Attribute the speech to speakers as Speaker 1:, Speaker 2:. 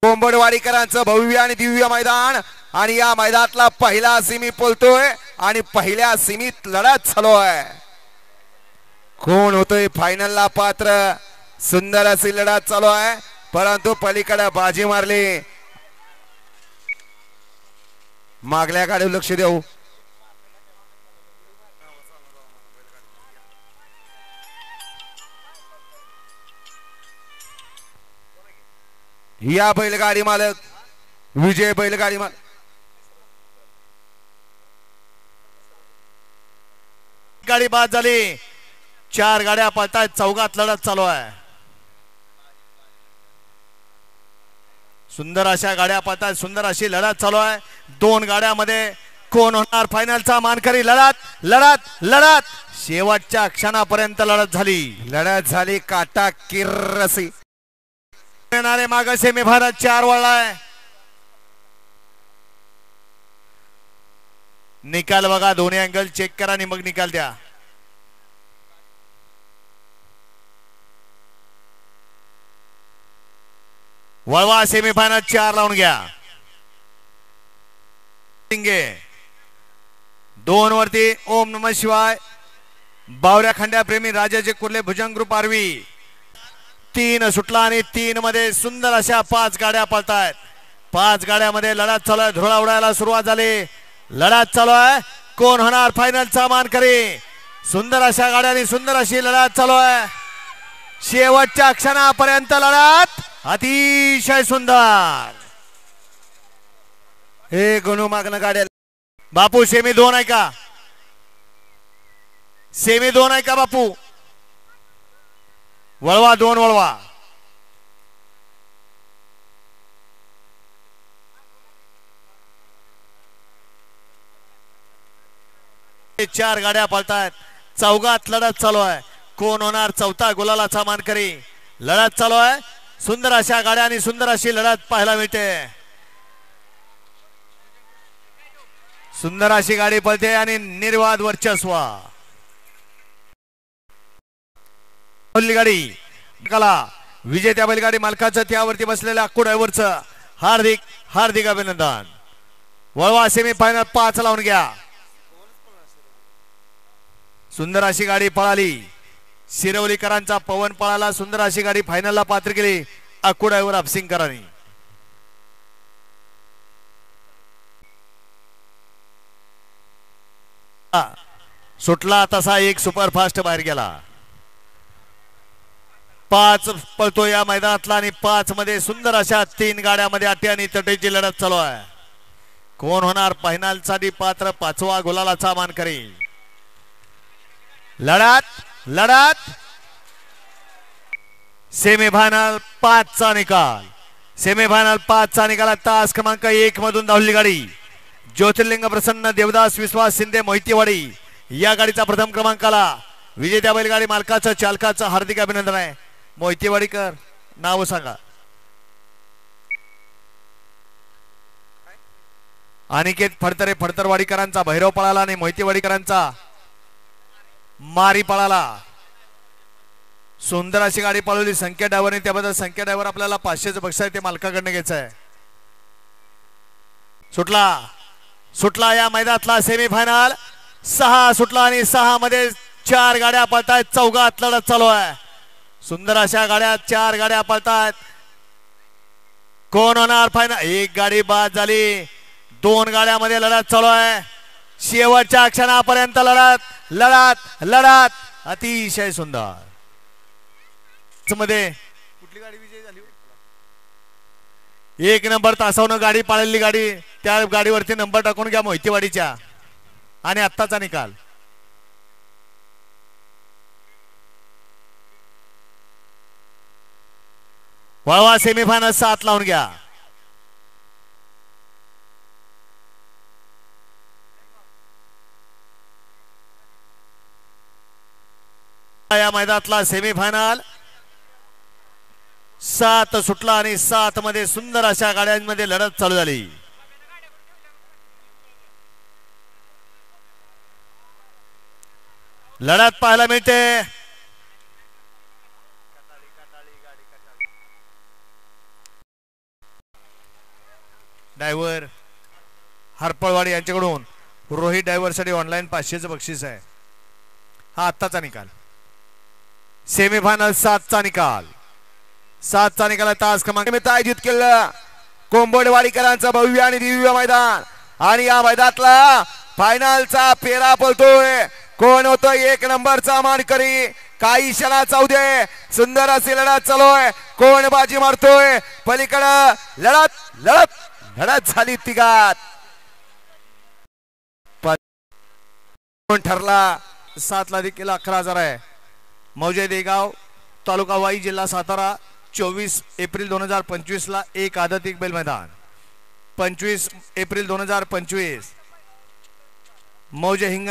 Speaker 1: कोंबडवाडीकरांचं भव्य आणि दिव्य मैदान आणि या मैदानातला पहिला सेमी बोलतोय आणि पहिल्या सेमीत लढत चालू आहे. कोण होतोय फायनलला पात्र? सुंदर अशी लढत चालू आहे परंतु पलीकडे बाजी मारली. मागल्या गाडीवर लक्ष देऊ. या बैलगाडी मालक विजय बैलगाडी मालक
Speaker 2: गाडी बाद झाली. 4 गाड्या पळतायत. चौघात लढत चालू आहे. सुंदर अशा गाड्या पळतायत. सुंदर अशी लढत चालू आहे. 2 गाड्यामध्ये कोण होणार फायनलचा मानकरी? लढत लढत लढत शेवटच्या क्षणापर्यंत लढत झाली.
Speaker 1: काटा किर्रसी
Speaker 2: येणारे माग सेमी भारत 4 वळलाय. निकाल बघा. दोन्ही अँगल चेक करा आणि मग निकाल द्या. वळवा सेमीफायनल 4 लावून घ्या. 2 वरती ओम नमः शिवाय बावऱ्या खंड्या प्रेमी राजाचे कुर्ले भुजंग ग्रुप आरवी. 3 सुटला आणि 3 मध्ये सुंदर अशा 5 गाड्या पळतायत. 5 गाड्यामध्ये लढत चालू आहे. धुळा उडायला सुरुवात झाली. लढत चालू आहे. कोण होणार फायनलचा मानकरी? सुंदर अशा गाड्यांनी सुंदर अशी लढत चालू आहे. शेवटच्या क्षणापर्यंत लढत अतिशय सुंदर.
Speaker 1: हे गुणू मागणं गाड्या.
Speaker 2: बापू सेमी 2 आहे का? सेमी 2 आहे का बापू? वळवा 2 वळवा. चार गाड्या पळतायत. चौघात लढत चालू आहे. कोण होणार चौथा गुलालाचा मानकरी? लढत चालू आहे. सुंदर अशा गाड्या आणि सुंदर अशी लढत पाहायला मिळते. सुंदर अशी गाडी पळते आणि निर्वाद वर्चस्व. गाडी कला विजेत्या बैलगाडी मालकाचं त्यावरती बसलेल्या अक्कू ड्रायव्हरचं हार्दिक हार्दिक अभिनंदन. वळवा सेमी फायनल 5 लावून घ्या. सुंदर अशी गाडी पळाली. शिरवलीकरांचा पवन पळाला. सुंदर अशी गाडी फायनलला पात्र केली अक्कू ड्रायव्हर अपसिंगकरांनी. सुटला तसा एक सुपरफास्ट बाहेर गेला. 5 पळतो या मैदानातला आणि 5 मध्ये सुंदर अशा 3 गाड्यामध्ये अटी आणि तटीची लढत चालू आहे. कोण होणार फायनलसाठी पात्र? 5वा गुलालाचा मानकरी. लढत लढत सेमीफायनल 5 चा निकाल. सेमीफायनल 5 चा निकाल. तास क्रमांक 1 मधून धावली गाडी ज्योतिर्लिंग प्रसन्न देवदास विश्वास शिंदे मोहितेवाडी या गाडीचा प्रथम क्रमांकाला. विजेत्या बैलगाडी मालकाचं चालकाचं हार्दिक अभिनंदन आहे. मोहितेवाडीकर नाव सांगा. अनिकेत फडतरे फडतरवाडीकरांचा भैरव पळाला आणि मोहितेवाडीकरांचा मारी पळाला. सुंदर अशी गाडी पळवली संख्या ड्रायव्हरने. त्याबद्दल संख्या ड्रायव्हर आपल्याला 500चं बक्षीस आहे ते मालकाकडनं घ्यायचं आहे. सुटला या मैदानातला सेमीफायनल 6 सुटला आणि 6 मध्ये 4 गाड्या पळतायत. चौघात लढत चालू आहे. सुंदर अशा गाड्या 4 गाड्या पळतायत. कोण होणार फायनल? 1 गाडी बाद झाली. 2 गाड्यामध्ये लढत चालू आहे. शेवटच्या क्षणापर्यंत लढत लढत लढत अतिशय सुंदर. मध्ये कुठली गाडी विजयी झाली? 1 नंबर तासावनं गाडी पाळलेली गाडी. त्या गाडीवरती नंबर टाकून घ्या मोहितेवाडीच्या. आणि आत्ताचा निकाल वळवा सेमीफायनल 7 लावून घ्या. या मैदानातला सेमीफायनल 7 सुटला आणि 7 मध्ये सुंदर अशा गाड्यांमध्ये लढत चालू झाली. लढत पाहायला मिळते. ड्रायव्हर हरपळवाडी यांच्याकडून रोहित ड्रायव्हरसाठी ऑनलाईन 500चं बक्षीस आहे. हा आत्ताचा निकाल. सेमीफायनल 7चा निकाल. 7चा निकाल तास क्रमांक
Speaker 1: आयोजित केलं कोंबडवाडीकरांचं भव्य आणि दिव्य मैदान आणि या मैदानातला फायनलचा फेरा पळतोय. कोण होतोय 1 नंबरचा मानकरी. काही क्षणा चाऊ दे. सुंदर अशी लढत चालू आहे. कोण बाजी मारतोय पलीकडं. लढत लढत लढत झाली तिघात. कोण ठरला.
Speaker 2: 7ला देखील 11,000 आहे. मौजे देगाव तालुका वाई जिल्हा सातारा. 24 एप्रिल 2025 ला एक आदत एक बैल मैदान. 25 एप्रिल 2025 मौजे हिंग